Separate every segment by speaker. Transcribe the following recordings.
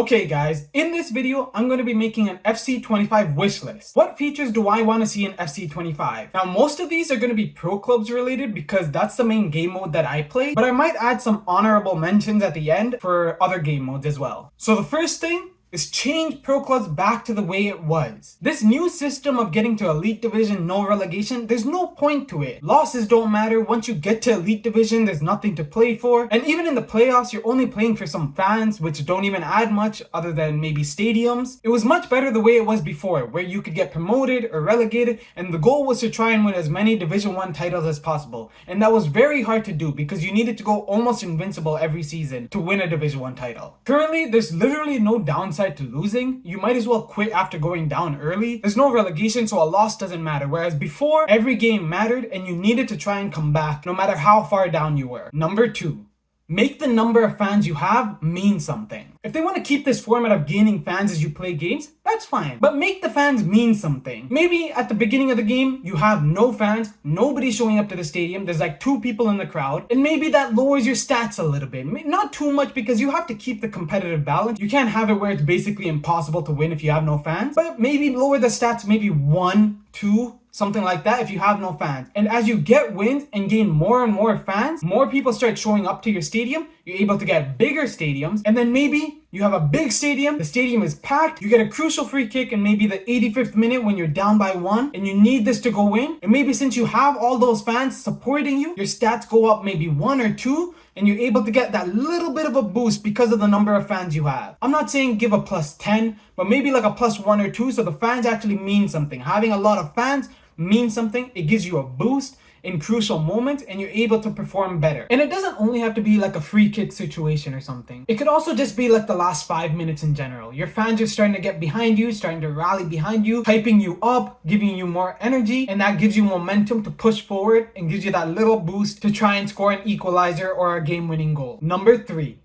Speaker 1: Okay guys, in this video, I'm going to be making an FC25 wish list. What features do I want to see in FC25? Now most of these are going to be pro clubs related because that's the main game mode that I play, but I might add some honorable mentions at the end for other game modes as well. So the first thing is change pro clubs back to the way it was. This new system of getting to elite division, no relegation, there's no point to it. Losses don't matter. Once you get to elite division, there's nothing to play for. And even in the playoffs, you're only playing for some fans, which don't even add much other than maybe stadiums. It was much better the way it was before, where you could get promoted or relegated, and the goal was to try and win as many Division 1 titles as possible. And that was very hard to do because you needed to go almost invincible every season to win a Division 1 title. Currently, there's literally no downside to losing. You might as well quit after going down early. There's no relegation, so a loss doesn't matter. Whereas before, every game mattered and you needed to try and come back no matter how far down you were. Number 2. Make the number of fans you have mean something. If they want to keep this format of gaining fans as you play games, that's fine. But make the fans mean something. Maybe at the beginning of the game, you have no fans, nobody's showing up to the stadium, there's like 2 people in the crowd, and maybe that lowers your stats a little bit. Not too much because you have to keep the competitive balance. You can't have it where it's basically impossible to win if you have no fans, but maybe lower the stats maybe 1, 2, something like that if you have no fans. And as you get wins and gain more and more fans, more people start showing up to your stadium, you're able to get bigger stadiums, and then maybe you have a big stadium, the stadium is packed, you get a crucial free kick in maybe the 85th minute when you're down by 1 and you need this to go in, and maybe since you have all those fans supporting you, your stats go up maybe 1 or 2 and you're able to get that little bit of a boost because of the number of fans you have. I'm not saying give a plus 10, but maybe like a plus 1 or 2 so the fans actually mean something. Having a lot of fans means something, it gives you a boost in crucial moments and you're able to perform better. And it doesn't only have to be like a free kick situation or something. It could also just be like the last 5 minutes in general. Your fans are starting to get behind you, starting to rally behind you, hyping you up, giving you more energy, and that gives you momentum to push forward and gives you that little boost to try and score an equalizer or a game-winning goal. Number 3.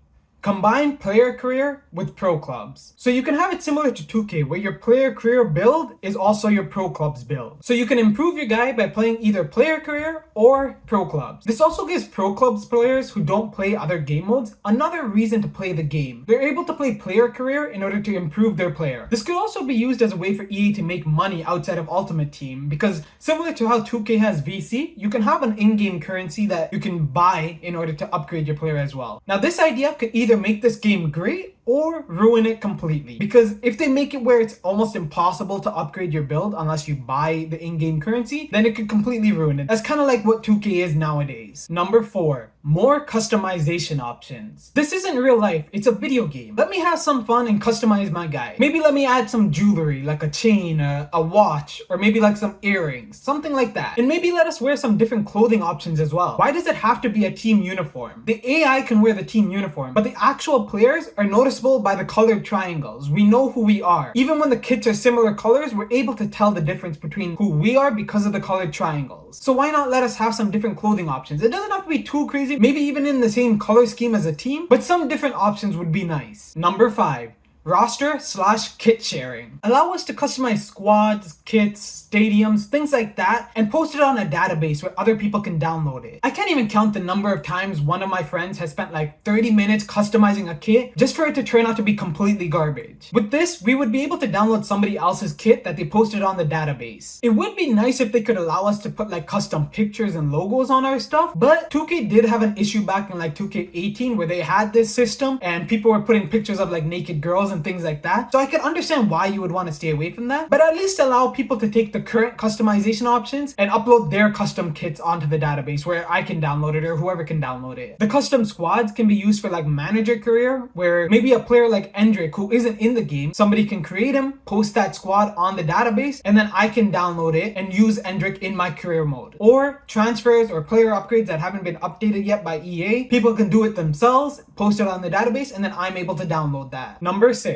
Speaker 1: Combine player career with pro clubs. So you can have it similar to 2K where your player career build is also your pro clubs build. So you can improve your guy by playing either player career or pro clubs. This also gives pro clubs players who don't play other game modes another reason to play the game. They're able to play player career in order to improve their player. This could also be used as a way for EA to make money outside of Ultimate Team because similar to how 2K has VC, you can have an in-game currency that you can buy in order to upgrade your player as well. Now this idea could either make this game great or ruin it completely. Because if they make it where it's almost impossible to upgrade your build unless you buy the in-game currency, then it could completely ruin it. That's kind of like what 2K is nowadays. Number 4. More customization options. This isn't real life, it's a video game. Let me have some fun and customize my guy. Maybe let me add some jewelry like a chain, a watch, or maybe like some earrings, something like that. And maybe let us wear some different clothing options as well. Why does it have to be a team uniform? The AI can wear the team uniform, but the actual players are noticeable by the colored triangles. We know who we are. Even when the kits are similar colors, we're able to tell the difference between who we are because of the colored triangles. So why not let us have some different clothing options? It doesn't have to be too crazy, maybe even in the same color scheme as a team, but some different options would be nice. Number 5. Roster/kit sharing. Allow us to customize squads, kits, stadiums, things like that, and post it on a database where other people can download it. I can't even count the number of times one of my friends has spent like 30 minutes customizing a kit just for it to turn out to be completely garbage. With this, we would be able to download somebody else's kit that they posted on the database. It would be nice if they could allow us to put like custom pictures and logos on our stuff, but 2K did have an issue back in like 2K18 where they had this system and people were putting pictures of like naked girls and things like that. So I can understand why you would want to stay away from that, but at least allow people to take the current customization options and upload their custom kits onto the database where I can download it or whoever can download it. The custom squads can be used for like manager career where maybe a player like Endrick who isn't in the game, somebody can create him, post that squad on the database, and then I can download it and use Endrick in my career mode. Or transfers or player upgrades that haven't been updated yet by EA, people can do it themselves, post it on the database, and then I'm able to download that. Number 6.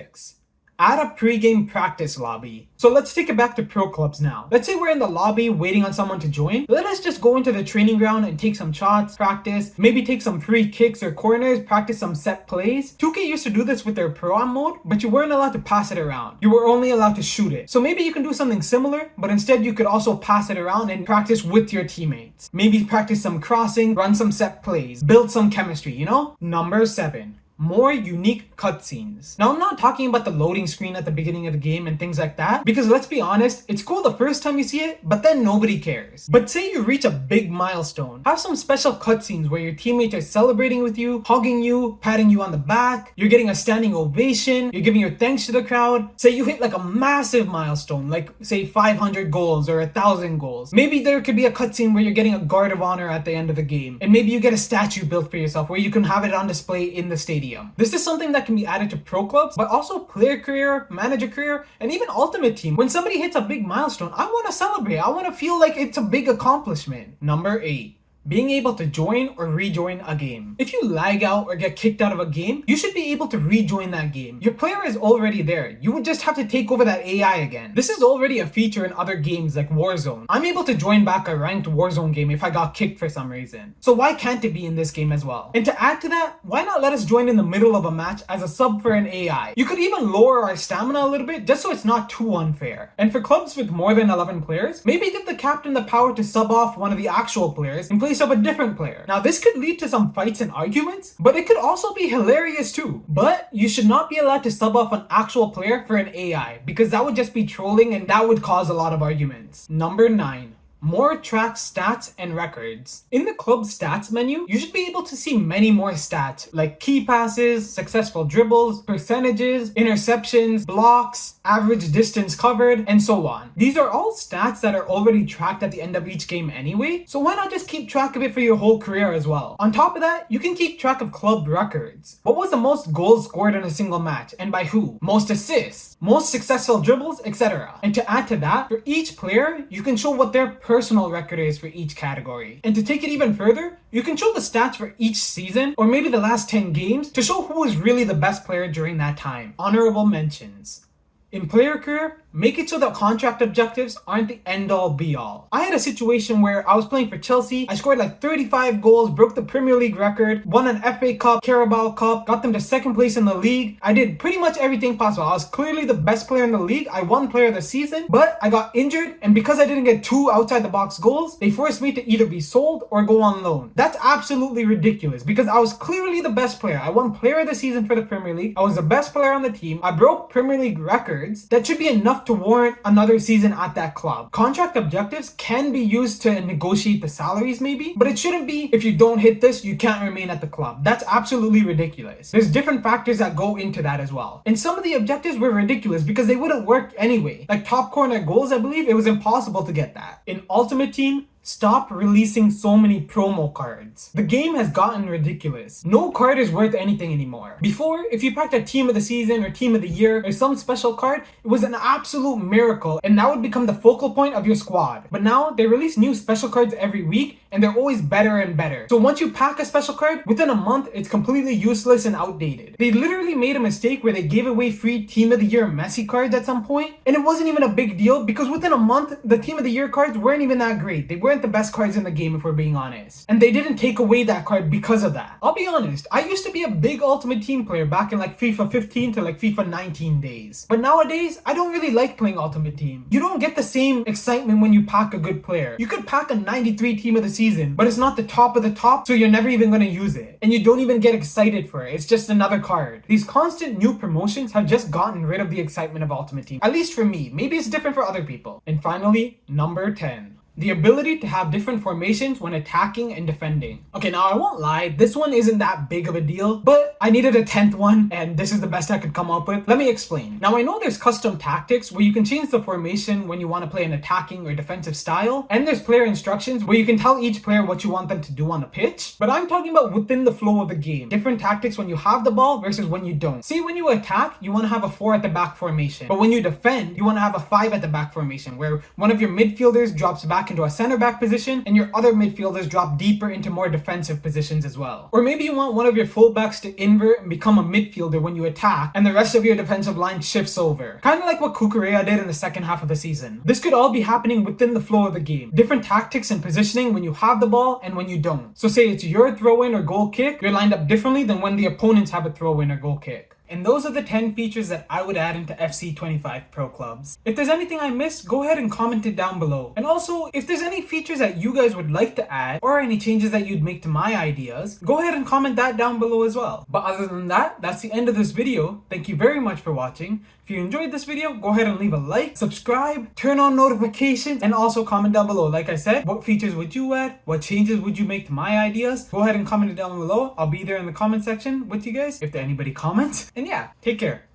Speaker 1: Add a pre-game practice lobby. So let's take it back to pro clubs now. Let's say we're in the lobby waiting on someone to join. Let us just go into the training ground and take some shots, practice, maybe take some free kicks or corners, practice some set plays. 2K used to do this with their pro-am mode, but you weren't allowed to pass it around. You were only allowed to shoot it. So maybe you can do something similar, but instead you could also pass it around and practice with your teammates. Maybe practice some crossing, run some set plays, build some chemistry, you know? Number 7. more unique cutscenes. Now, I'm not talking about the loading screen at the beginning of the game and things like that, because let's be honest, it's cool the first time you see it, but then nobody cares. But say you reach a big milestone, have some special cutscenes where your teammates are celebrating with you, hugging you, patting you on the back, you're getting a standing ovation, you're giving your thanks to the crowd. Say you hit like a massive milestone, like say 500 goals or 1,000 goals. Maybe there could be a cutscene where you're getting a guard of honor at the end of the game, and maybe you get a statue built for yourself where you can have it on display in the stadium. This is something that can be added to pro clubs, but also player career, manager career, and even ultimate team. When somebody hits a big milestone, I want to celebrate. I want to feel like it's a big accomplishment. Number 8. Being able to join or rejoin a game. If you lag out or get kicked out of a game, you should be able to rejoin that game. Your player is already there. You would just have to take over that AI again. This is already a feature in other games like Warzone. I'm able to join back a ranked Warzone game if I got kicked for some reason. So why can't it be in this game as well? And to add to that, why not let us join in the middle of a match as a sub for an AI? You could even lower our stamina a little bit just so it's not too unfair. And for clubs with more than 11 players, maybe give the captain the power to sub off one of the actual players in place of a different player. Now this could lead to some fights and arguments, but it could also be hilarious too. But you should not be allowed to sub off an actual player for an AI, because that would just be trolling and that would cause a lot of arguments. Number 9. More track stats and records. In the club stats menu, you should be able to see many more stats like key passes, successful dribbles, percentages, interceptions, blocks, average distance covered, and so on. These are all stats that are already tracked at the end of each game anyway, so why not just keep track of it for your whole career as well? On top of that, you can keep track of club records. What was the most goals scored in a single match and by who? Most assists, most successful dribbles, etc. And to add to that, for each player, you can show what their personal record is for each category. And to take it even further, you can show the stats for each season or maybe the last 10 games to show who was really the best player during that time. Honorable mentions. In player career, make it so that contract objectives aren't the end-all be-all. I had a situation where I was playing for Chelsea, I scored like 35 goals, broke the Premier League record, won an FA Cup, Carabao Cup, got them to second place in the league. I did pretty much everything possible. I was clearly the best player in the league. I won player of the season, but I got injured, and because I didn't get 2 outside the box goals, they forced me to either be sold or go on loan. That's absolutely ridiculous because I was clearly the best player. I won player of the season for the Premier League. I was the best player on the team. I broke Premier League records. That should be enough to warrant another season at that club. Contract objectives can be used to negotiate the salaries maybe, but it shouldn't be if you don't hit this, you can't remain at the club. That's absolutely ridiculous. There's different factors that go into that as well. And some of the objectives were ridiculous because they wouldn't work anyway. Like top corner goals, I believe it was impossible to get that. In Ultimate Team, stop releasing so many promo cards. The game has gotten ridiculous. No card is worth anything anymore. Before, if you packed a team of the season or team of the year or some special card, it was an absolute miracle and that would become the focal point of your squad. But now they release new special cards every week and they're always better and better. So once you pack a special card, within a month, it's completely useless and outdated. They literally made a mistake where they gave away free team of the year Messi cards at some point, and it wasn't even a big deal because within a month, the team of the year cards weren't even that great. They weren't the best cards in the game if we're being honest. And they didn't take away that card because of that. I'll be honest, I used to be a big Ultimate Team player back in like FIFA 15 to like FIFA 19 days. But nowadays, I don't really like playing Ultimate Team. You don't get the same excitement when you pack a good player. You could pack a 93 team of the season, but it's not the top of the top, so you're never even going to use it. And you don't even get excited for it. It's just another card. These constant new promotions have just gotten rid of the excitement of Ultimate Team. At least for me. Maybe it's different for other people. And finally, number 10. The ability to have different formations when attacking and defending. Okay, now I won't lie, this one isn't that big of a deal, but I needed a 10th one, and this is the best I could come up with. Let me explain. Now I know there's custom tactics where you can change the formation when you want to play an attacking or defensive style, and there's player instructions where you can tell each player what you want them to do on the pitch, but I'm talking about within the flow of the game. Different tactics when you have the ball versus when you don't. See, when you attack, you want to have a 4 at the back formation, but when you defend, you want to have a 5 at the back formation, where one of your midfielders drops back into a center back position and your other midfielders drop deeper into more defensive positions as well. Or maybe you want one of your fullbacks to invert and become a midfielder when you attack and the rest of your defensive line shifts over. Kind of like what Kukurea did in the second half of the season. This could all be happening within the flow of the game. Different tactics and positioning when you have the ball and when you don't. So say it's your throw-in or goal kick, you're lined up differently than when the opponents have a throw-in or goal kick. And those are the 10 features that I would add into FC25 Pro Clubs. If there's anything I missed, go ahead and comment it down below. And also, if there's any features that you guys would like to add, or any changes that you'd make to my ideas, go ahead and comment that down below as well. But other than that, that's the end of this video. Thank you very much for watching. If you enjoyed this video, go ahead and leave a like, subscribe, turn on notifications, and also comment down below. Like I said, what features would you add? What changes would you make to my ideas? Go ahead and comment it down below. I'll be there in the comment section with you guys if anybody comments. And yeah, take care.